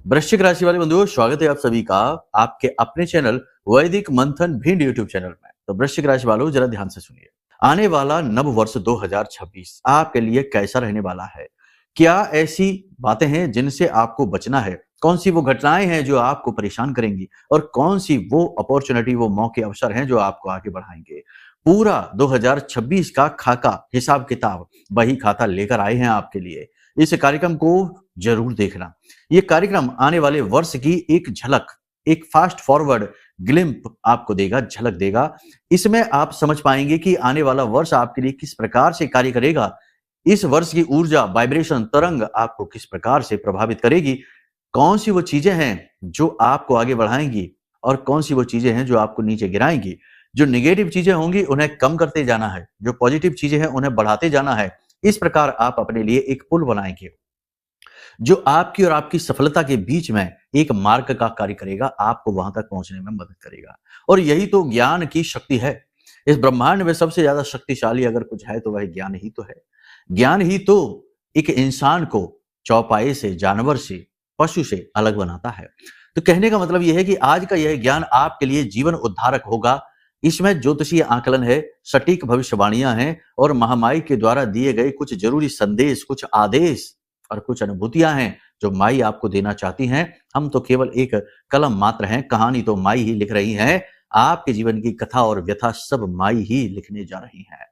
वृश्चिक राशि वाले बंधुओं, स्वागत है आप सभी का आपके अपने चैनल वैदिक मंथन भिंड यूट्यूब चैनल में। तो वृश्चिक राशि वालों, जरा ध्यान से सुनिए। आने वाला नव वर्ष 2026 आपके लिए कैसा रहने वाला है? क्या ऐसी बातें हैं जिनसे आपको बचना है? कौन सी वो घटनाएं हैं जो आपको परेशान करेंगी और कौन सी वो अपॉर्चुनिटी, वो मौके, अवसर हैं जो आपको आगे बढ़ाएंगे? पूरा 2026 का खाका, हिसाब किताब, बही खाता लेकर आए हैं आपके लिए। इस कार्यक्रम को जरूर देखना। ये कार्यक्रम आने वाले वर्ष की एक झलक, एक फास्ट फॉरवर्ड ग्लिम्प आपको देगा, झलक देगा। इसमें आप समझ पाएंगे कि आने वाला वर्ष आपके लिए किस प्रकार से कार्य करेगा। इस वर्ष की ऊर्जा, वाइब्रेशन, तरंग आपको किस प्रकार से प्रभावित करेगी। कौन सी वो चीजें हैं जो आपको आगे बढ़ाएंगी और कौन सी वो चीजें हैं जो आपको नीचे गिराएंगी। जो नेगेटिव चीजें होंगी उन्हें कम करते जाना है, जो पॉजिटिव चीजें हैं उन्हें बढ़ाते जाना है। इस प्रकार आप अपने लिए एक पुल बनाएंगे जो आपकी और आपकी सफलता के बीच में एक मार्ग का कार्य करेगा, आपको वहां तक पहुंचने में मदद करेगा। और यही तो ज्ञान की शक्ति है। इस ब्रह्मांड में सबसे ज्यादा शक्तिशाली अगर कुछ है तो वह ज्ञान ही तो है। ज्ञान ही तो एक इंसान को चौपाए से, जानवर से, पशु से अलग बनाता है। तो कहने का मतलब यह है कि आज का यह ज्ञान आपके लिए जीवन उद्धारक होगा। इसमें ज्योतिषीय आकलन है, सटीक भविष्यवाणियां हैं और महामाई के द्वारा दिए गए कुछ जरूरी संदेश, कुछ आदेश और कुछ अनुभूतियां हैं जो माई आपको देना चाहती हैं। हम तो केवल एक कलम मात्र हैं, कहानी तो माई ही लिख रही हैं। आपके जीवन की कथा और व्यथा सब माई ही लिखने जा रही हैं।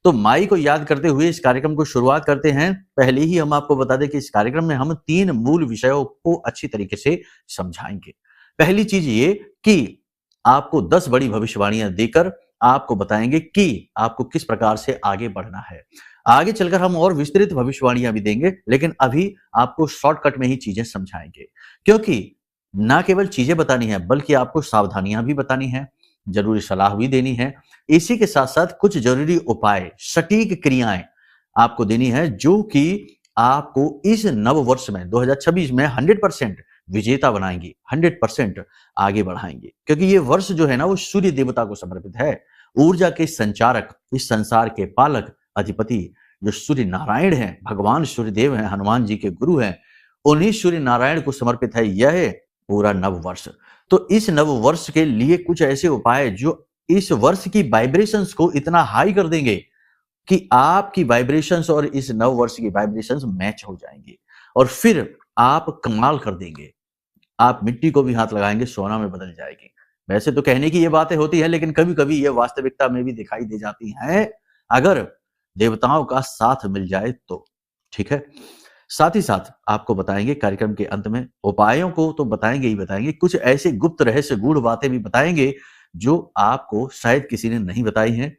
तो माई को याद करते हुए इस कार्यक्रम को शुरुआत करते हैं। पहले ही हम आपको बता दें कि इस कार्यक्रम में हम 3 मूल विषयों को अच्छी तरीके से समझाएंगे। पहली चीज ये कि आपको 10 बड़ी भविष्यवाणियां देकर आपको बताएंगे कि आपको किस प्रकार से आगे बढ़ना है। आगे चलकर हम और विस्तृत भविष्यवाणियां भी देंगे, लेकिन अभी आपको शॉर्टकट में ही चीजें समझाएंगे, क्योंकि ना केवल चीजें बतानी है बल्कि आपको सावधानियां भी बतानी है, जरूरी सलाह भी देनी है। इसी के साथ साथ कुछ जरूरी उपाय, सटीक क्रियाएं आपको देनी है जो कि आपको इस नव वर्ष में 2026 में 100% विजेता बनाएंगी, 100% आगे बढ़ाएंगे। क्योंकि ये वर्ष जो है ना, वो सूर्य देवता को समर्पित है। ऊर्जा के संचारक, इस संसार के पालक, अधिपति जो सूर्य नारायण हैं, भगवान सूर्यदेव हैं, हनुमान जी के गुरु हैं, उन्हीं सूर्य नारायण को समर्पित है यह पूरा नव वर्ष। तो इस नव वर्ष के लिए कुछ ऐसे उपाय जो इस वर्ष की वाइब्रेशंस को इतना हाई कर देंगे कि आपकी वाइब्रेशंस और इस नव वर्ष की वाइब्रेशंस मैच हो जाएंगी और फिर आप कमाल कर देंगे। आप मिट्टी को भी हाथ लगाएंगे, सोना में बदल जाएगी। वैसे तो कहने की ये बातें होती है, लेकिन कभी कभी ये वास्तविकता में भी दिखाई दे जाती हैं, अगर देवताओं का साथ मिल जाए तो। ठीक है। साथ ही साथ आपको बताएंगे कार्यक्रम के अंत में, उपायों को तो बताएंगे ही बताएंगे, कुछ ऐसे गुप्त रहस्य, गूढ़ बातें भी बताएंगे जो आपको शायद किसी ने नहीं बताई हैं।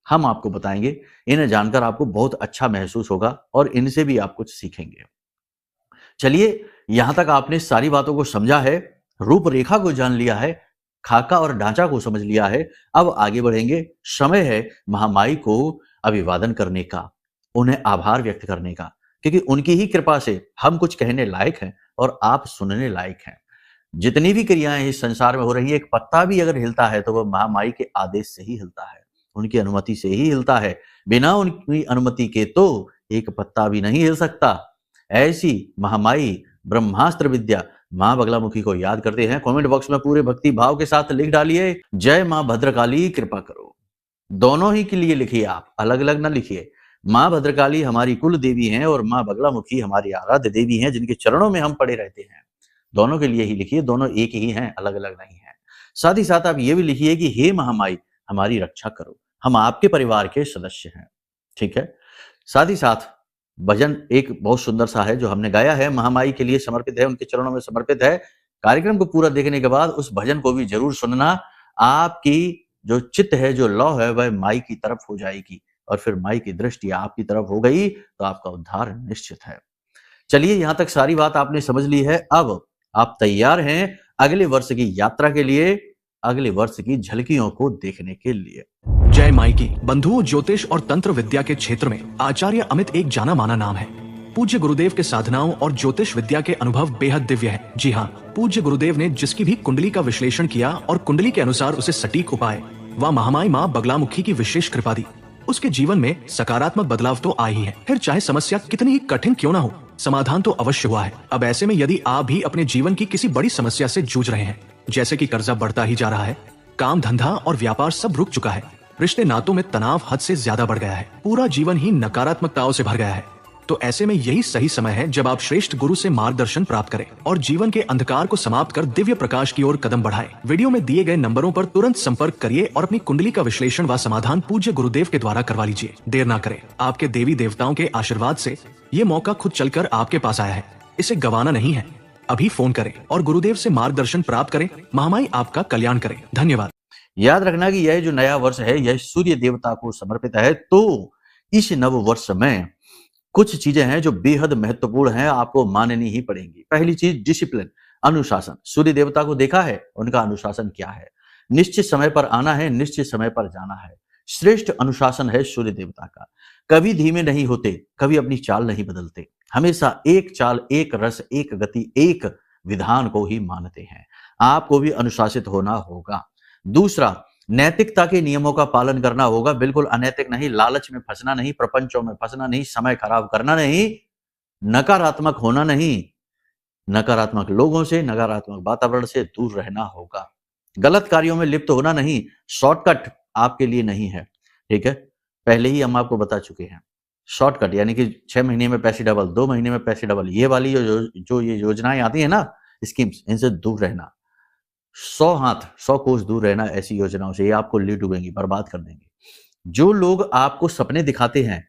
हम आपको बताएंगे। इन्हें जानकर आपको बहुत अच्छा महसूस होगा और इनसे भी आप कुछ सीखेंगे। चलिए, यहां तक आपने सारी बातों को समझा है, रूपरेखा को जान लिया है, खाका और ढांचा को समझ लिया है। अब आगे बढ़ेंगे। समय है महामाई को अभिवादन करने का, उन्हें आभार व्यक्त करने का, क्योंकि उनकी ही कृपा से हम कुछ कहने लायक हैं और आप सुनने लायक हैं। जितनी भी क्रियाएं इस संसार में हो रही है, एक पत्ता भी अगर हिलता है तो वह महामाई के आदेश से ही हिलता है, उनकी अनुमति से ही हिलता है। बिना उनकी अनुमति के तो एक पत्ता भी नहीं हिल सकता। ऐसी महामाई ब्रह्मास्त्र विद्या मां बगलामुखी को याद करते हैं। कमेंट बॉक्स में पूरे भक्ति भाव के साथ लिख डालिए, जय मां भद्रकाली कृपा करो। दोनों ही के लिए लिखिए, आप अलग अलग ना लिखिए। मां भद्रकाली हमारी कुल देवी हैं और मां बगलामुखी हमारी आराध्य देवी हैं, जिनके चरणों में हम पड़े रहते हैं। दोनों के लिए ही लिखिए, दोनों एक ही हैं, अलग अलग नहीं है। साथ ही साथ आप ये भी लिखिए कि हे महामाई हमारी रक्षा करो, हम आपके परिवार के सदस्य हैं। ठीक है। साथ ही साथ भजन एक बहुत सुंदर सा है जो हमने गाया है, महामाई के लिए समर्पित है, उनके चरणों में समर्पित है। कार्यक्रम को पूरा देखने के बाद उस भजन को भी जरूर सुनना। आपकी जो चित्त है, जो लौ है, वह माई की तरफ हो जाएगी और फिर माई की दृष्टि आपकी तरफ हो गई तो आपका उद्धार निश्चित है। चलिए, यहां तक सारी बात आपने समझ ली है। अब आप तैयार हैं अगले वर्ष की यात्रा के लिए, अगले वर्ष की झलकियों को देखने के लिए। जय माई की। बंधुओं, ज्योतिष और तंत्र विद्या के क्षेत्र में आचार्य अमित एक जाना माना नाम है। पूज्य गुरुदेव के साधनाओं और ज्योतिष विद्या के अनुभव बेहद दिव्य है। जी हाँ, पूज्य गुरुदेव ने जिसकी भी कुंडली का विश्लेषण किया और कुंडली के अनुसार उसे सटीक उपाय व महामाई माँ बगलामुखी की विशेष कृपा दी, उसके जीवन में सकारात्मक बदलाव तो आ ही है। फिर चाहे समस्या कितनी ही कठिन क्यों ना हो, समाधान तो अवश्य हुआ है। अब ऐसे में यदि आप भी अपने जीवन की किसी बड़ी समस्या से जूझ रहे हैं, जैसे कि कर्जा बढ़ता ही जा रहा है, काम धंधा और व्यापार सब रुक चुका है, रिश्ते नातों में तनाव हद से ज्यादा बढ़ गया है, पूरा जीवन ही नकारात्मकताओं से भर गया है, तो ऐसे में यही सही समय है जब आप श्रेष्ठ गुरु से मार्गदर्शन प्राप्त करें और जीवन के अंधकार को समाप्त कर दिव्य प्रकाश की ओर कदम बढ़ाएं। वीडियो में दिए गए नंबरों पर तुरंत संपर्क करिए और अपनी कुंडली का विश्लेषण व समाधान पूज्य गुरुदेव के द्वारा करवा लीजिए। देर ना करें, आपके देवी देवताओं के आशीर्वाद से ये मौका खुद चलकर आपके पास आया है, इसे गंवाना नहीं है। अभी फोन करें और गुरुदेव से मार्गदर्शन प्राप्त करें। महामाई आपका कल्याण करें। धन्यवाद। याद रखना कि यह जो नया वर्ष है यह सूर्य देवता को समर्पित है, तो इस नव वर्ष में कुछ चीजें हैं जो बेहद महत्वपूर्ण हैं, आपको माननी ही पड़ेंगी। पहली चीज डिसिप्लिन, अनुशासन। सूर्य देवता को देखा है, उनका अनुशासन क्या है? निश्चित समय पर आना है, निश्चित समय पर जाना है। श्रेष्ठ अनुशासन है सूर्य देवता का। कभी धीमे नहीं होते, कभी अपनी चाल नहीं बदलते, हमेशा एक चाल, एक रस, एक गति, एक विधान को ही मानते हैं। आपको भी अनुशासित होना होगा। दूसरा, नैतिकता के नियमों का पालन करना होगा, बिल्कुल अनैतिक नहीं, लालच में फंसना नहीं, प्रपंचों में फंसना नहीं, समय खराब करना नहीं, नकारात्मक होना नहीं, नकारात्मक लोगों से, नकारात्मक वातावरण से दूर रहना होगा। गलत कार्यों में लिप्त होना नहीं, शॉर्टकट आपके लिए नहीं है, ठीक है? पहले ही हम आपको बता चुके हैं। शॉर्टकट यानी कि 6 महीने में पैसे डबल, 2 महीने में पैसे डबल, ये वाली जो ये योजनाएं आती है ना, स्कीम्स, इनसे दूर रहना। 100 हाथ 100 कोस दूर रहना ऐसी योजनाओं से, ये आपको ले डूबेंगी, बर्बाद कर देंगे। जो लोग आपको सपने दिखाते हैं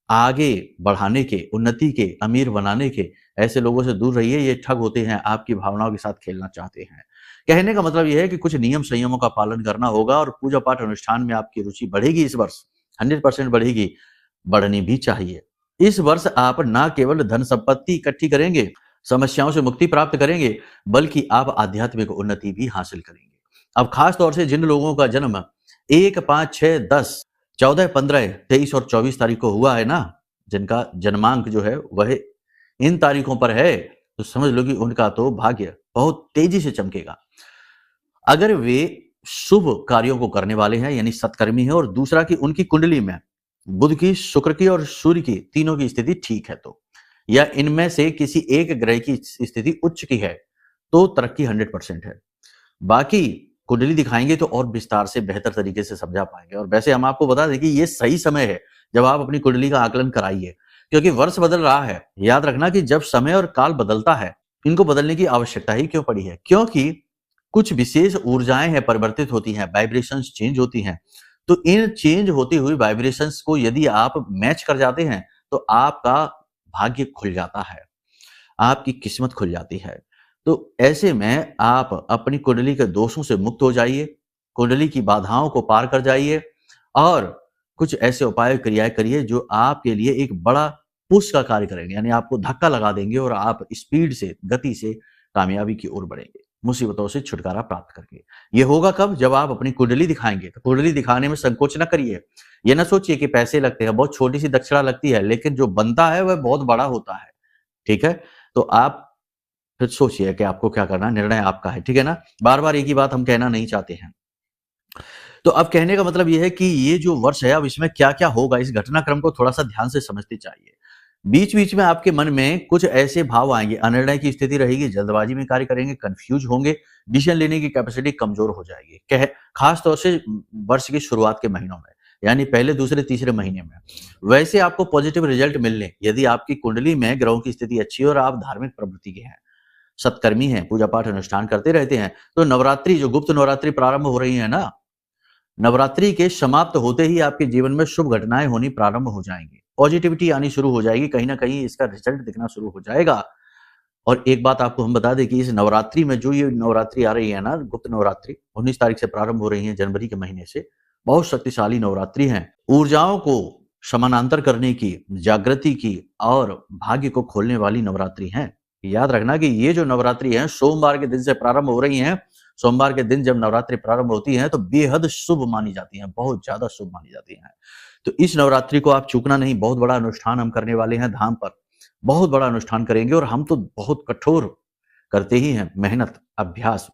आगे बढ़ाने के, उन्नति के, अमीर बनाने के, ऐसे लोगों से दूर रहिए। ये ठग होते हैं, आपकी भावनाओं के साथ खेलना चाहते हैं। कहने का मतलब यह है कि कुछ नियम संयमों का पालन करना होगा और पूजा पाठ अनुष्ठान में आपकी रुचि बढ़ेगी। इस वर्ष 100% बढ़ेगी, बढ़नी भी चाहिए। इस वर्ष आप ना केवल धन संपत्ति इकट्ठी करेंगे, समस्याओं से मुक्ति प्राप्त करेंगे, बल्कि आप आध्यात्मिक उन्नति भी हासिल करेंगे। अब खास तौर से जिन लोगों का जन्म 1, 5, 6, 10, 14, 15, 23 और 24 तारीख को हुआ है ना, जिनका जन्मांक जो है वह इन तारीखों पर है, तो समझ लो कि उनका तो भाग्य बहुत तेजी से चमकेगा। अगर वे शुभ कार्यों को करने वाले हैं, यानी सत्कर्मी हैं, और दूसरा कि उनकी कुंडली में बुध की, शुक्र की और सूर्य की, तीनों की स्थिति ठीक है, तो या इनमें से किसी एक ग्रह की स्थिति उच्च की है, तो तरक्की 100% है। बाकी कुंडली दिखाएंगे तो और विस्तार से बेहतर तरीके से समझा पाएंगे। और वैसे हम आपको बता दें कि ये सही समय है जब आप अपनी कुंडली का आकलन कराइए, क्योंकि वर्ष बदल रहा है। याद रखना कि जब समय और काल बदलता है, इनको बदलने की आवश्यकता ही क्यों पड़ी है? क्योंकि कुछ विशेष ऊर्जाएं हैं, परिवर्तित होती हैं, वाइब्रेशंस चेंज होती हैं। तो इन चेंज होती हुई वाइब्रेशंस को यदि आप मैच कर जाते हैं तो आपका भाग्य खुल जाता है, आपकी किस्मत खुल जाती है। तो ऐसे में आप अपनी कुंडली के दोषों से मुक्त हो जाइए, कुंडली की बाधाओं को पार कर जाइए और कुछ ऐसे उपाय क्रियाएं करिए जो आपके लिए एक बड़ा पुश का कार्य करेंगे, यानी आपको धक्का लगा देंगे और आप स्पीड से, गति से कामयाबी की ओर बढ़ेंगे, मुसीबतों से छुटकारा प्राप्त करके। ये होगा कब? जब आप अपनी कुंडली दिखाएंगे। तो कुंडली दिखाने में संकोच न करिए। ये ना सोचिए कि पैसे लगते हैं, बहुत छोटी सी दक्षिणा लगती है, लेकिन जो बनता है वह बहुत बड़ा होता है, ठीक है? तो आप फिर सोचिए कि आपको क्या करना है, निर्णय आपका है, ठीक है ना? बार बार एक ही बात हम कहना नहीं चाहते हैं। तो अब कहने का मतलब यह है कि ये जो वर्ष है, अब इसमें क्या क्या होगा, इस घटनाक्रम को थोड़ा सा ध्यान से समझते चाहिए। बीच बीच में आपके मन में कुछ ऐसे भाव आएंगे, अनिर्णय की स्थिति रहेगी, जल्दबाजी में कार्य करेंगे, कंफ्यूज होंगे, डिसीजन लेने की कैपेसिटी कमजोर हो जाएगी, खास तौर से वर्ष की शुरुआत के महीनों में, यानी पहले, दूसरे, तीसरे महीने में। वैसे आपको पॉजिटिव रिजल्ट मिलने, यदि आपकी कुंडली में ग्रहों की स्थिति अच्छी है और आप धार्मिक प्रवृत्ति के हैं, सत्कर्मी हैं, पूजा पाठ अनुष्ठान करते रहते हैं, तो नवरात्रि, जो गुप्त नवरात्रि प्रारंभ हो रही है ना, नवरात्रि के समाप्त होते ही आपके जीवन में शुभ घटनाएं होनी प्रारंभ हो जाएंगी, पॉजिटिविटी आनी शुरू हो जाएगी, कहीं ना कहीं इसका रिजल्ट दिखना शुरू हो जाएगा। और एक बात आपको हम बता दें कि इस नवरात्रि में, जो ये नवरात्रि आ रही है ना, गुप्त नवरात्रि 19 तारीख से प्रारंभ हो रही है, जनवरी के महीने से, बहुत शक्तिशाली नवरात्रि है। ऊर्जाओं को समानांतर करने की, जागृति की और भाग्य को खोलने वाली नवरात्रि है। याद रखना कि ये जो नवरात्रि है सोमवार के दिन से प्रारंभ हो रही है। सोमवार के दिन जब नवरात्रि प्रारंभ होती है तो बेहद शुभ मानी जाती है, बहुत ज्यादा शुभ मानी जाती है। तो इस नवरात्रि को आप चूकना नहीं। बहुत बड़ा अनुष्ठान हम करने वाले हैं धाम पर, बहुत बड़ा अनुष्ठान करेंगे और हम तो बहुत कठोर करते ही हैं, मेहनत, अभ्यास।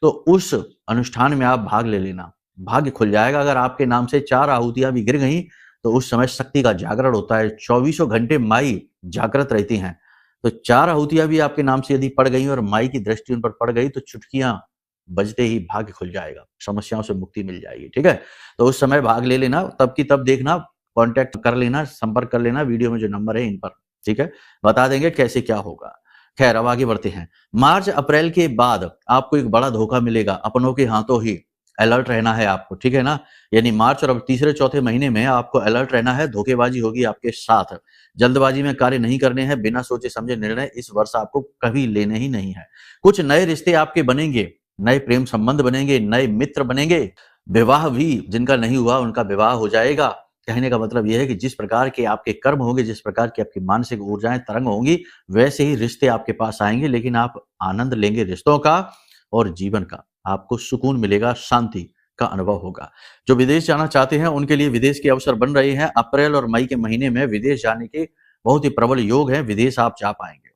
तो उस अनुष्ठान में आप भाग ले लेना, भाग्य खुल जाएगा। अगर आपके नाम से 4 आहुतियां भी गिर गई तो उस समय शक्ति का जागरण होता है। 24 घंटे माई जागृत रहती हैं, तो 4 आहुतियाँ भी आपके नाम से यदि पड़ गई और माई की दृष्टि उन पर पड़ गई तो चुटकियाँ बजते ही भाग्य खुल जाएगा, समस्याओं से मुक्ति मिल जाएगी, ठीक है? तो उस समय भाग ले लेना, तब की तब देखना, कॉन्टैक्ट कर लेना, संपर्क कर लेना, वीडियो में जो नंबर है इन पर, ठीक है? बता देंगे कैसे क्या होगा। खैर अब आगे बढ़ते हैं। मार्च अप्रैल के बाद आपको एक बड़ा धोखा मिलेगा, अपनों के हाथों ही अलर्ट रहना है आपको, ठीक है ना? यानी मार्च और अब तीसरे चौथे महीने में आपको अलर्ट रहना है, धोखेबाजी होगी आपके साथ। जल्दबाजी में कार्य नहीं करने हैं, बिना सोचे समझे निर्णय इस वर्ष आपको कभी लेने ही नहीं है। कुछ नए रिश्ते आपके बनेंगे, नए प्रेम संबंध बनेंगे, नए मित्र बनेंगे, विवाह भी जिनका नहीं हुआ उनका विवाह हो जाएगा। कहने का मतलब यह है कि जिस प्रकार के आपके कर्म होंगे, जिस प्रकार की आपकी मानसिक ऊर्जाएं तरंग होंगी, वैसे ही रिश्ते आपके पास आएंगे, लेकिन आप आनंद लेंगे रिश्तों का और जीवन का। आपको सुकून मिलेगा, शांति का अनुभव होगा। जो विदेश जाना चाहते हैं उनके लिए विदेश के अवसर बन रहे हैं। अप्रैल और मई के महीने में विदेश जाने के बहुत ही प्रबल योग है, विदेश आप जा पाएंगे।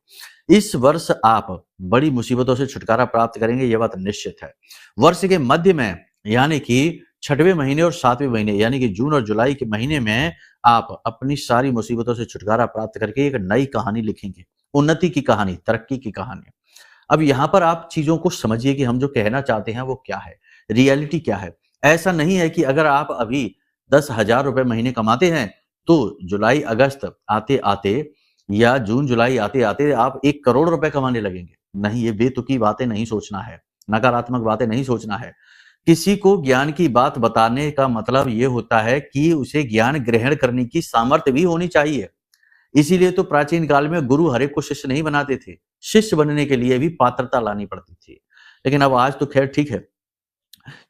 इस वर्ष आप बड़ी मुसीबतों से छुटकारा प्राप्त करेंगे, यह बात निश्चित है। वर्ष के मध्य में यानी कि 6वें महीने और 7वें महीने यानी कि जून और जुलाई के महीने में आप अपनी सारी मुसीबतों से छुटकारा प्राप्त करके एक नई कहानी लिखेंगे, उन्नति की कहानी, तरक्की की कहानी। अब यहाँ पर आप चीजों को समझिए कि हम जो कहना चाहते हैं वो क्या है, रियलिटी क्या है। ऐसा नहीं है कि अगर आप अभी 10,000 रुपए महीने कमाते हैं तो जुलाई अगस्त आते आते या जून जुलाई आते आते आप 1 करोड़ रुपए कमाने लगेंगे। नहीं, ये बेतुकी बातें नहीं सोचना है, नकारात्मक बातें नहीं सोचना है। किसी को ज्ञान की बात बताने का मतलब ये होता है कि उसे ज्ञान ग्रहण करने की सामर्थ्य भी होनी चाहिए। इसीलिए तो प्राचीन काल में गुरु हर एक को शिष्य नहीं बनाते थे, शिष्य बनने के लिए भी पात्रता लानी पड़ती थी। लेकिन अब आज तो खैर ठीक है,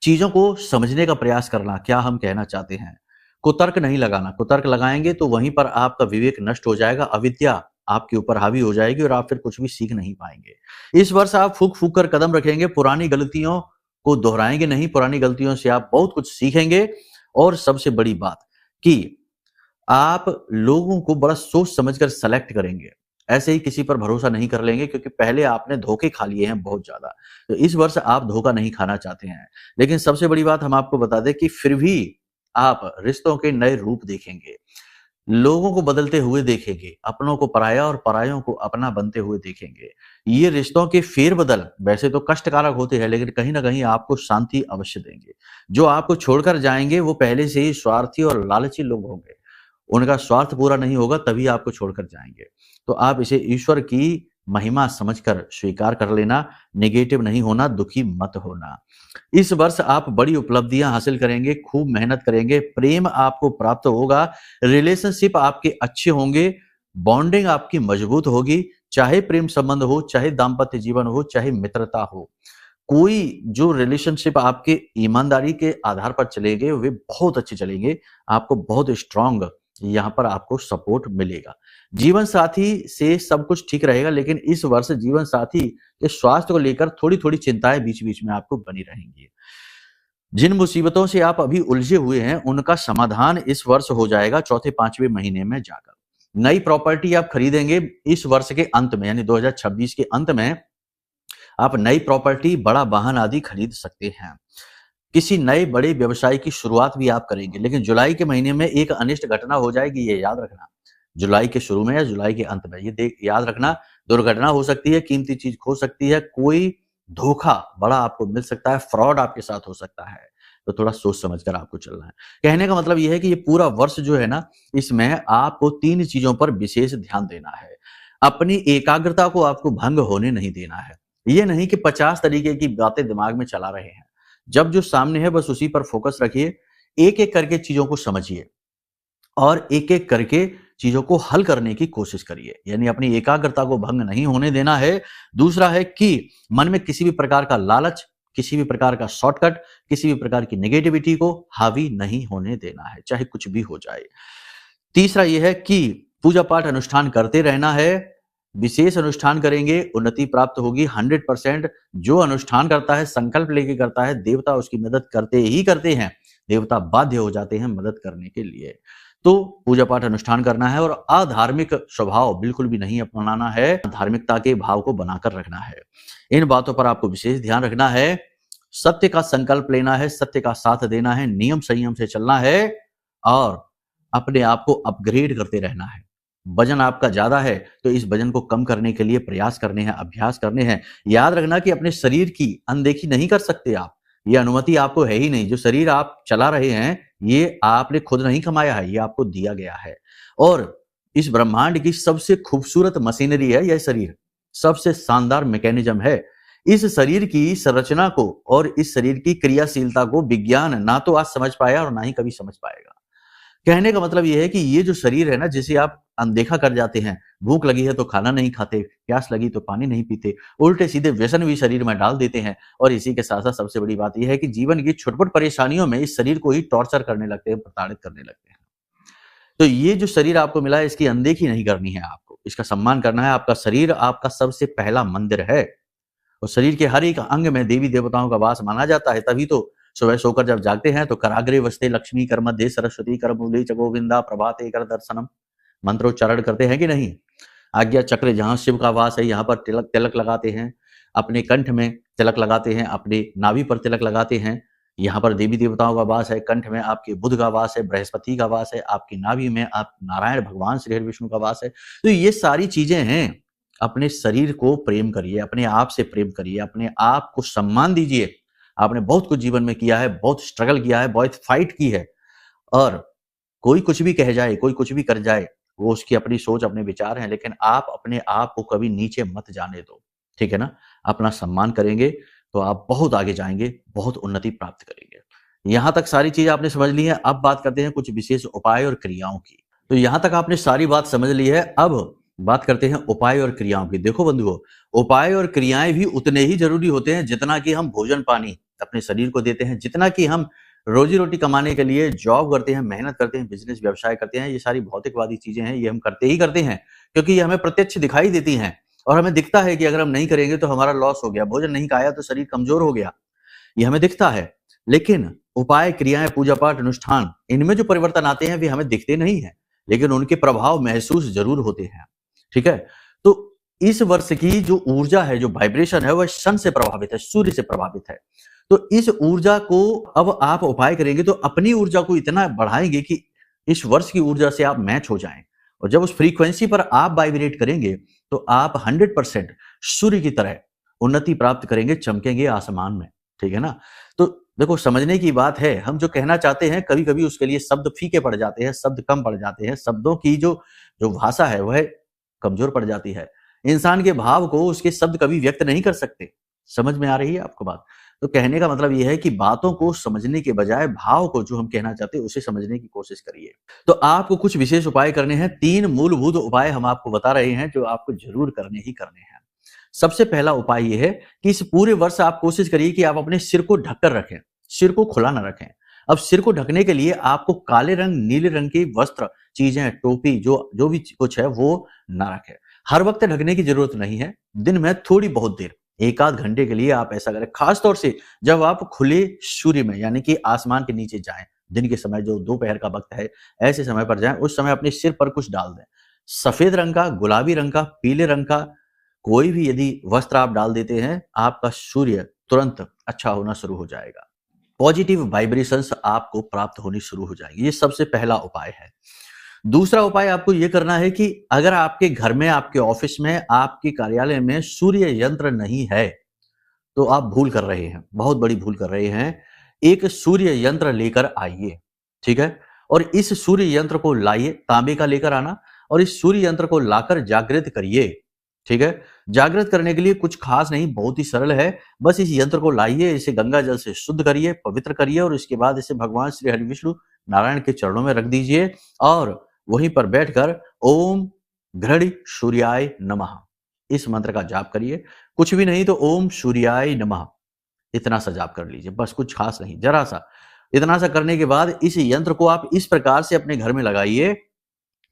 चीजों को समझने का प्रयास करना, क्या हम कहना चाहते हैं। कुतर्क नहीं लगाना, कुतर्क लगाएंगे तो वहीं पर आपका विवेक नष्ट हो जाएगा, अविद्या आपके ऊपर हावी हो जाएगी और आप फिर कुछ भी सीख नहीं पाएंगे। इस वर्ष आप फूक फूक कर कदम रखेंगे, पुरानी गलतियों को दोहराएंगे नहीं, पुरानी गलतियों से आप बहुत कुछ सीखेंगे। और सबसे बड़ी बात कि आप लोगों को बड़ा सोच समझकर सेलेक्ट करेंगे, ऐसे ही किसी पर भरोसा नहीं कर लेंगे, क्योंकि पहले आपने धोखे खा लिए हैं बहुत ज्यादा। तो इस वर्ष आप धोखा नहीं खाना चाहते हैं। लेकिन सबसे बड़ी बात हम आपको बता दें कि फिर भी आप रिश्तों के नए रूप देखेंगे, लोगों को बदलते हुए देखेंगे, अपनों को पराया और परायों को अपना बनते हुए देखेंगे। ये रिश्तों के फेरबदल वैसे तो कष्टकारक होते हैं, लेकिन कहीं ना कहीं आपको शांति अवश्य देंगे। जो आपको छोड़कर जाएंगे वो पहले से ही स्वार्थी और लालची लोग होंगे, उनका स्वार्थ पूरा नहीं होगा तभी आपको छोड़कर जाएंगे। तो आप इसे ईश्वर की महिमा समझकर स्वीकार कर लेना, नेगेटिव नहीं होना, दुखी मत होना। इस वर्ष आप बड़ी उपलब्धियां हासिल करेंगे, खूब मेहनत करेंगे, प्रेम आपको प्राप्त होगा, रिलेशनशिप आपके अच्छे होंगे, बॉन्डिंग आपकी मजबूत होगी, चाहे प्रेम संबंध हो, चाहे दाम्पत्य जीवन हो, चाहे मित्रता हो। कोई जो रिलेशनशिप आपके ईमानदारी के आधार पर चलेंगे वे बहुत अच्छे चलेंगे, आपको बहुत स्ट्रांग यहाँ पर आपको सपोर्ट मिलेगा। जीवन साथी से सब कुछ ठीक रहेगा, लेकिन इस वर्ष जीवन साथी के स्वास्थ्य को लेकर थोड़ी थोड़ी चिंताएं बीच बीच में आपको बनी रहेंगी। जिन मुसीबतों से आप अभी उलझे हुए हैं उनका समाधान इस वर्ष हो जाएगा चौथे पांचवें महीने में जाकर। नई प्रॉपर्टी आप खरीदेंगे इस वर्ष के अंत में, यानी 2026 के अंत में आप नई प्रॉपर्टी, बड़ा वाहन आदि खरीद सकते हैं। किसी नए बड़े व्यवसाय की शुरुआत भी आप करेंगे। लेकिन जुलाई के महीने में एक अनिष्ट घटना हो जाएगी, ये याद रखना। जुलाई के शुरू में या जुलाई के अंत में, ये याद रखना, दुर्घटना हो सकती है, कीमती चीज खो सकती है, कोई धोखा बड़ा आपको मिल सकता है, फ्रॉड आपके साथ हो सकता है। तो थोड़ा सोच समझकर आपको चलना है। कहने का मतलब यह है कि ये पूरा वर्ष जो है ना, इसमें आपको 3 चीजों पर विशेष ध्यान देना है। अपनी एकाग्रता को आपको भंग होने नहीं देना है। ये नहीं कि 50 तरीके की बातें दिमाग में चला रहे हैं। जब जो सामने है बस उसी पर फोकस रखिए, एक एक करके चीजों को समझिए और एक एक करके चीजों को हल करने की कोशिश करिए। यानी अपनी एकाग्रता को भंग नहीं होने देना है। दूसरा है कि मन में किसी भी प्रकार का लालच, किसी भी प्रकार का शॉर्टकट, किसी भी प्रकार की नेगेटिविटी को हावी नहीं होने देना है, चाहे कुछ भी हो जाए। तीसरा यह है कि पूजा पाठ अनुष्ठान करते रहना है। विशेष अनुष्ठान करेंगे, उन्नति प्राप्त होगी 100%। जो अनुष्ठान करता है, संकल्प लेके करता है, देवता उसकी मदद करते ही करते हैं, देवता बाध्य हो जाते हैं मदद करने के लिए। तो पूजा पाठ अनुष्ठान करना है और अधार्मिक स्वभाव बिल्कुल भी नहीं अपनाना है, धार्मिकता के भाव को बनाकर रखना है। इन बातों पर आपको विशेष ध्यान रखना है। सत्य का संकल्प लेना है, सत्य का साथ देना है, नियम संयम से चलना है और अपने आप को अपग्रेड करते रहना है। वजन आपका ज्यादा है तो इस वजन को कम करने के लिए प्रयास करने हैं, अभ्यास करने हैं। याद रखना कि अपने शरीर की अनदेखी नहीं कर सकते आप, ये अनुमति आपको है ही नहीं। जो शरीर आप चला रहे हैं ये आपने खुद नहीं कमाया है, ये आपको दिया गया है। और इस ब्रह्मांड की सबसे खूबसूरत मशीनरी है यह शरीर, सबसे शानदार मैकेनिज्म है। इस शरीर की संरचना को और इस शरीर की क्रियाशीलता को विज्ञान ना तो आज समझ पाया और ना ही कभी समझ पाएगा। कहने का मतलब यह है कि ये जो शरीर है ना, जिसे आप अनदेखा कर जाते हैं, भूख लगी है तो खाना नहीं खाते, प्यास लगी तो पानी नहीं पीते, उल्टे सीधे व्यसन भी शरीर में डाल देते हैं। और इसी के साथ साथ सबसे बड़ी बात यह है कि जीवन की छोटी-छोटी परेशानियों में इस शरीर को ही टॉर्चर करने लगते हैं, प्रताड़ित करने लगते हैं। तो ये जो शरीर आपको मिला है इसकी अनदेखी नहीं करनी है आपको, इसका सम्मान करना है। आपका शरीर आपका सबसे पहला मंदिर है और शरीर के हर एक अंग में देवी देवताओं का वास माना जाता है। तभी तो सुबह सोकर जब जागते हैं तो कराग्रे वसते लक्ष्मी, कर मध्य सरस्वती, कर मूले च गोविंदा, प्रभाते कर दर्शनम मंत्रोच्चारण करते हैं कि नहीं। आज्ञा चक्र जहां शिव का वास है यहाँ पर तिलक तिलक लगाते हैं, अपने कंठ में तिलक लगाते हैं, अपने नाभि पर तिलक लगाते हैं। यहाँ पर देवी देवताओं का वास है, कंठ में आपके बुध का वास है, बृहस्पति का वास है, आपकी नाभि में आप नारायण भगवान श्री हरि विष्णु का वास है। तो ये सारी चीजें हैं। अपने शरीर को प्रेम करिए, अपने आप से प्रेम करिए, अपने आप को सम्मान दीजिए। आपने बहुत कुछ जीवन में किया है, बहुत स्ट्रगल किया है, बहुत फाइट की है। और कोई कुछ भी कह जाए, कोई कुछ भी कर जाए, वो उसकी अपनी सोच, अपने विचार हैं, लेकिन आप अपने आप को कभी नीचे मत जाने दो, ठीक है ना। अपना सम्मान करेंगे तो आप बहुत आगे जाएंगे, बहुत उन्नति प्राप्त करेंगे। यहां तक सारी चीज आपने समझ ली है। अब बात करते हैं कुछ विशेष उपाय और क्रियाओं की। तो यहां तक आपने सारी बात समझ ली है। अब बात करते हैं उपाय और क्रियाओं की। देखो बंधुओं, उपाय और क्रियाएं भी उतने ही जरूरी होते हैं जितना कि हम भोजन पानी अपने शरीर को देते हैं, जितना कि हम रोजी रोटी कमाने के लिए जॉब करते हैं, मेहनत करते हैं, बिजनेस व्यवसाय करते हैं। ये सारी भौतिकवादी चीजें हैं, ये हम करते ही करते हैं क्योंकि ये हमें प्रत्यक्ष दिखाई देती हैं और हमें दिखता है कि अगर हम नहीं करेंगे तो हमारा लॉस हो गया, भोजन नहीं खाया तो शरीर कमजोर हो गया, ये हमें दिखता है। लेकिन उपाय, क्रियाएं, पूजा पाठ, अनुष्ठान, इनमें जो परिवर्तन आते हैं वे हमें दिखते नहीं है, लेकिन उनके प्रभाव महसूस जरूर होते हैं, ठीक है। तो इस वर्ष की जो ऊर्जा है, जो वाइब्रेशन है, वह सन से प्रभावित है, सूर्य से प्रभावित है। तो इस ऊर्जा को अब आप उपाय करेंगे तो अपनी ऊर्जा को इतना बढ़ाएंगे कि इस वर्ष की ऊर्जा से आप मैच हो जाएं। और जब उस फ्रीक्वेंसी पर आप वाइब्रेट करेंगे तो आप 100% सूर्य की तरह उन्नति प्राप्त करेंगे, चमकेंगे आसमान में, ठीक है ना। तो देखो, समझने की बात है, हम जो कहना चाहते हैं कभी कभी उसके लिए शब्द फीके पड़ जाते हैं, शब्द कम पड़ जाते हैं, शब्दों की जो जो भाषा है वह कमजोर पड़ जाती है। इंसान के भाव को उसके शब्द कभी व्यक्त नहीं कर सकते। समझ में आ रही है आपको बात। तो कहने का मतलब यह है कि बातों को समझने के बजाय भाव को, जो हम कहना चाहते हैं, उसे समझने की कोशिश करिए। तो आपको कुछ विशेष उपाय करने हैं। 3 मूलभूत उपाय हम आपको बता रहे हैं जो आपको जरूर करने ही करने हैं। सबसे पहला उपाय यह है कि इस पूरे वर्ष आप कोशिश करिए कि आप अपने सिर को ढककर रखें, सिर को खुला ना रखें। अब सिर को ढकने के लिए आपको काले रंग, नीले रंग के वस्त्र, चीजें, टोपी, जो भी कुछ है वो ना रखें। हर वक्त ढकने की जरूरत नहीं है, दिन में थोड़ी बहुत देर, 1 आध घंटे के लिए आप ऐसा करें। खास तौर से जब आप खुले सूर्य में, यानी कि आसमान के नीचे जाएं, दिन के समय, जो दोपहर का वक्त है, ऐसे समय पर जाएं। उस समय अपने सिर पर कुछ डाल दें, सफेद रंग का, गुलाबी रंग का, पीले रंग का कोई भी यदि वस्त्र आप डाल देते हैं, आपका सूर्य तुरंत अच्छा होना शुरू हो जाएगा। पॉजिटिव वाइब्रेशंस आपको प्राप्त होनी शुरू हो जाएगी। ये सबसे पहला उपाय है। दूसरा उपाय आपको यह करना है कि अगर आपके घर में, आपके ऑफिस में, आपके कार्यालय में सूर्य यंत्र नहीं है तो आप भूल कर रहे हैं, बहुत बड़ी भूल कर रहे हैं। एक सूर्य यंत्र लेकर आइए, ठीक है। और इस सूर्य यंत्र को लाइए, तांबे का लेकर आना, और इस सूर्य यंत्र को लाकर जागृत करिए, ठीक है। जागृत करने के लिए कुछ खास नहीं, बहुत ही सरल है। बस इस यंत्र को लाइए, इसे गंगा जल से शुद्ध करिए, पवित्र करिए, और इसके बाद इसे भगवान श्री हरि विष्णु नारायण के चरणों में रख दीजिए और वहीं पर बैठकर ओम घृणी सूर्याय नमः इस मंत्र का जाप करिए। कुछ भी नहीं तो ओम सूर्याय नमः इतना सा जाप कर लीजिए, बस, कुछ खास नहीं, जरा सा। इतना सा करने के बाद इस यंत्र को आप इस प्रकार से अपने घर में लगाइए।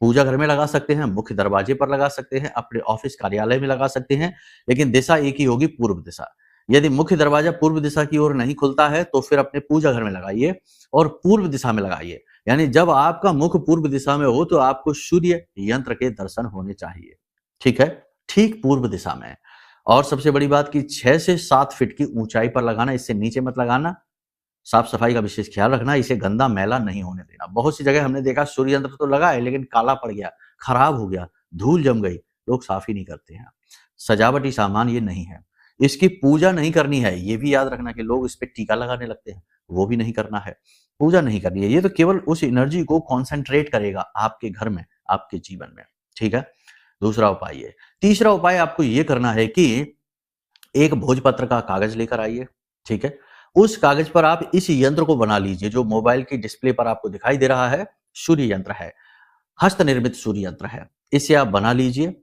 पूजा घर में लगा सकते हैं, मुख्य दरवाजे पर लगा सकते हैं, अपने ऑफिस कार्यालय में लगा सकते हैं, लेकिन दिशा एक ही होगी, पूर्व दिशा। यदि मुख्य दरवाजा पूर्व दिशा की ओर नहीं खुलता है तो फिर अपने पूजा घर में लगाइए और पूर्व दिशा में लगाइए। यानी जब आपका मुख पूर्व दिशा में हो तो आपको सूर्य यंत्र के दर्शन होने चाहिए, ठीक है, ठीक पूर्व दिशा में। और सबसे बड़ी बात कि 6 से 7 फीट की ऊंचाई पर लगाना, इससे नीचे मत लगाना। साफ सफाई का विशेष ख्याल रखना, इसे गंदा मैला नहीं होने देना। बहुत सी जगह हमने देखा सूर्य यंत्र तो लगा है लेकिन काला पड़ गया, खराब हो गया, धूल जम गई, लोग साफ ही नहीं करते हैं। सजावटी सामान ये नहीं है, इसकी पूजा नहीं करनी है, ये भी याद रखना कि लोग इस पे टीका लगाने लगते हैं, वो भी नहीं करना है, पूजा नहीं करनी है। ये तो केवल उस एनर्जी को कॉन्सेंट्रेट करेगा आपके घर में, आपके जीवन में, ठीक है। दूसरा उपाय ये। तीसरा उपाय आपको ये करना है कि एक भोजपत्र का कागज लेकर आइए, ठीक है। उस कागज पर आप इस यंत्र को बना लीजिए जो मोबाइल की डिस्प्ले पर आपको दिखाई दे रहा है, सूर्य यंत्र है, हस्त निर्मित सूर्य यंत्र है। इसे आप बना लीजिए।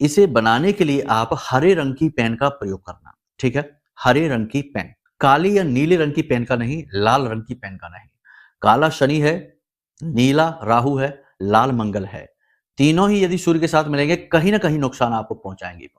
इसे बनाने के लिए आप हरे रंग की पेन का प्रयोग करना, ठीक है। हरे रंग की पेन, काली या नीले रंग की पेन का नहीं, लाल रंग की पेन का नहीं। काला शनि है, नीला राहु है, लाल मंगल है। तीनों ही यदि सूर्य के साथ मिलेंगे कहीं ना कहीं नुकसान आपको पहुंचाएंगे।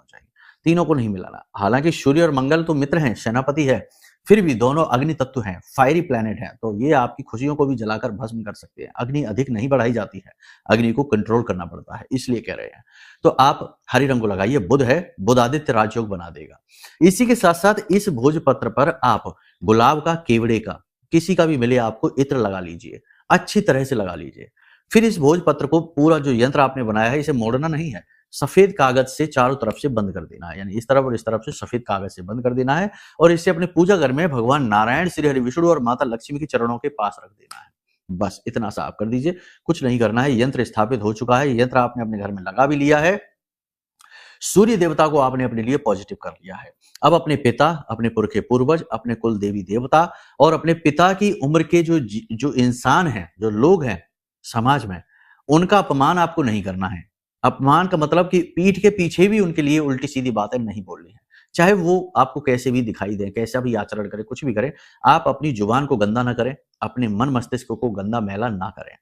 तीनों को नहीं मिलाना। हालांकि सूर्य और मंगल तो मित्र हैं, सेनापति है, फिर भी दोनों अग्नि तत्व हैं, फायरी प्लैनेट हैं, तो ये आपकी खुशियों को भी जलाकर भस्म कर सकते हैं। अग्नि अधिक नहीं बढ़ाई जाती है, अग्नि को कंट्रोल करना पड़ता है, इसलिए कह रहे हैं। तो आप हरे रंग को लगाइए, बुध है, बुध आदित्य राजयोग बना देगा। इसी के साथ साथ इस भोजपत्र पर आप गुलाब का, केवड़े का, किसी का भी मिले आपको इत्र लगा लीजिए, अच्छी तरह से लगा लीजिए। फिर इस भोजपत्र को, पूरा जो यंत्र आपने बनाया है, इसे मोड़ना नहीं है, सफेद कागज से चारों तरफ से बंद कर देना है, यानी इस तरफ और इस तरफ से सफेद कागज से बंद कर देना है और इसे अपने पूजा घर में भगवान नारायण, श्री हरि विष्णु और माता लक्ष्मी के चरणों के पास रख देना है। बस इतना सा आप कर दीजिए, कुछ नहीं करना है। यंत्र स्थापित हो चुका है, यंत्र आपने अपने घर में लगा भी लिया है, सूर्य देवता को आपने अपने लिए पॉजिटिव कर लिया है। अब अपने पिता, अपने पुरखे पूर्वज, अपने कुल देवी देवता और अपने पिता की उम्र के जो इंसान हैं, जो लोग हैं समाज में, उनका अपमान आपको नहीं करना है। अपमान का मतलब कि पीठ के पीछे भी उनके लिए उल्टी सीधी बातें नहीं बोलनी है, चाहे वो आपको कैसे भी दिखाई दे, कैसा भी आचरण करे, कुछ भी करे। आप अपनी जुबान को गंदा ना करें, अपने मन मस्तिष्क को गंदा मैला ना करें।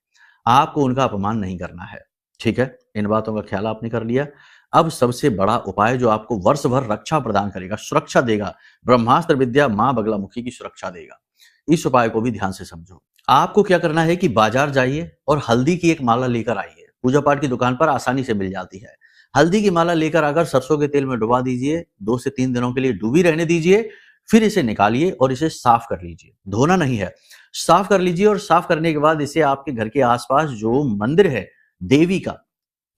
आपको उनका अपमान नहीं करना है, ठीक है। इन बातों का ख्याल आपने कर लिया। अब सबसे बड़ा उपाय जो आपको वर्ष भर रक्षा प्रदान करेगा, सुरक्षा देगा, ब्रह्मास्त्र विद्या मां बगलामुखी की सुरक्षा देगा। इस उपाय को भी ध्यान से समझो। आपको क्या करना है कि बाजार जाइए और हल्दी की एक माला लेकर आइए। पूजा पाठ की दुकान पर आसानी से मिल जाती है। हल्दी की माला लेकर आकर सरसों के तेल में डुबा दीजिए, 2 से 3 दिनों के लिए डूबी रहने दीजिए। फिर इसे निकालिए और इसे साफ कर लीजिए। धोना नहीं है, साफ कर लीजिए। और साफ करने के बाद इसे आपके घर के आसपास जो मंदिर है देवी का,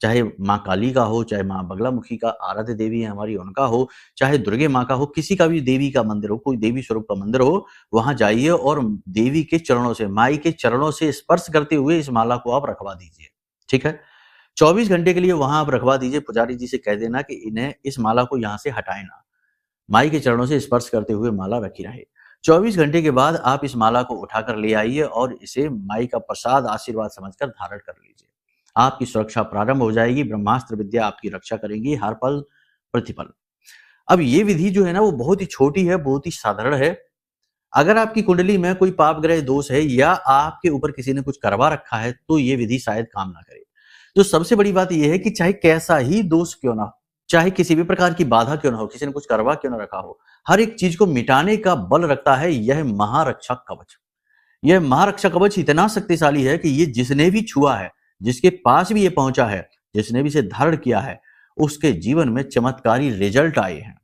चाहे माँ काली का हो, चाहे माँ बगलामुखी का, आराध्य देवी है हमारी, उनका हो, चाहे दुर्गे माँ का हो, किसी का भी देवी का मंदिर हो, कोई देवी स्वरूप का मंदिर हो, वहां जाइए और देवी के चरणों से, माई के चरणों से स्पर्श करते हुए इस माला को आप रखवा दीजिए, ठीक है। 24 घंटे के लिए वहां आप रखवा दीजिए। पुजारी जी से कह देना कि इन्हें, इस माला को यहां से हटाए ना, माई के चरणों से स्पर्श करते हुए माला रखी रहे। 24 घंटे के बाद आप इस माला को उठाकर ले आइए और इसे माई का प्रसाद, आशीर्वाद समझकर धारण कर लीजिए। आपकी सुरक्षा प्रारंभ हो जाएगी। ब्रह्मास्त्र विद्या आपकी रक्षा करेगी हर पल प्रतिपल। अब ये विधि जो है ना, वो बहुत ही छोटी है, बहुत ही साधारण है। अगर आपकी कुंडली में कोई पाप ग्रह दोष है या आपके ऊपर किसी ने कुछ करवा रखा है, तो ये विधि शायद काम ना करे। तो सबसे बड़ी बात यह है कि चाहे कैसा ही दोष क्यों ना हो, चाहे किसी भी प्रकार की बाधा क्यों ना हो, किसी ने कुछ करवा क्यों ना रखा हो, हर एक चीज को मिटाने का बल रखता है यह महारक्षा कवच। यह महारक्षा कवच इतना शक्तिशाली है कि ये जिसने भी छुआ है, जिसके पास भी ये पहुंचा है, जिसने भी इसे धारण किया है, उसके जीवन में चमत्कारी रिजल्ट आए हैं।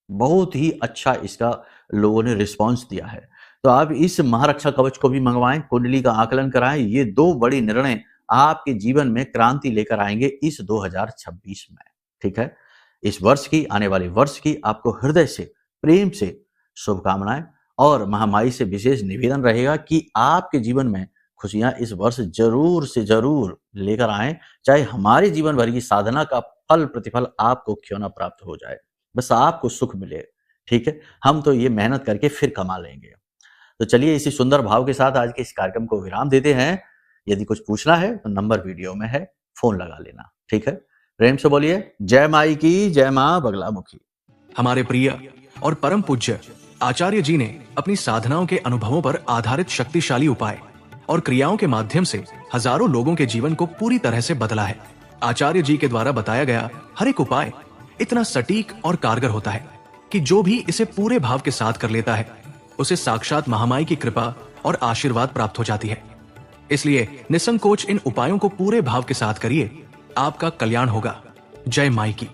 बहुत ही अच्छा इसका लोगों ने रिस्पॉन्स दिया है। तो आप इस महारक्षा कवच को भी मंगवाएं, कुंडली का आकलन कराएं। ये 2 बड़ी निर्णय आपके जीवन में क्रांति लेकर आएंगे इस 2026 में, ठीक है। इस वर्ष की, आने वाले वर्ष की आपको हृदय से, प्रेम से शुभकामनाएं और महामाई से विशेष निवेदन रहेगा कि आपके जीवन में खुशियां इस वर्ष जरूर से जरूर लेकर आए, चाहे हमारे जीवन भर की साधना का फल प्रतिफल आपको क्यों ना प्राप्त हो जाए, बस आपको सुख मिले, ठीक है। हम तो ये मेहनत करके फिर कमा लेंगे। तो चलिए इसी सुंदर भाव के साथ आज के इस कार्यक्रम को विराम देते हैं। यदि कुछ पूछना है तो नंबर वीडियो में है, फोन लगा लेना, ठीक है। प्रेम से बोलिए जय माई की, जय मां बगलामुखी। हमारे प्रिय और परम पूज्य आचार्य जी ने अपनी साधनाओं के अनुभवों पर आधारित शक्तिशाली उपाय और क्रियाओं के माध्यम से हजारों लोगों के जीवन को पूरी तरह से बदला है। आचार्य जी के द्वारा बताया गया हर एक उपाय इतना सटीक और कारगर होता है कि जो भी इसे पूरे भाव के साथ कर लेता है, उसे साक्षात महामाई की कृपा और आशीर्वाद प्राप्त हो जाती है। इसलिए निसंकोच इन उपायों को पूरे भाव के साथ करिए, आपका कल्याण होगा। जय माई की।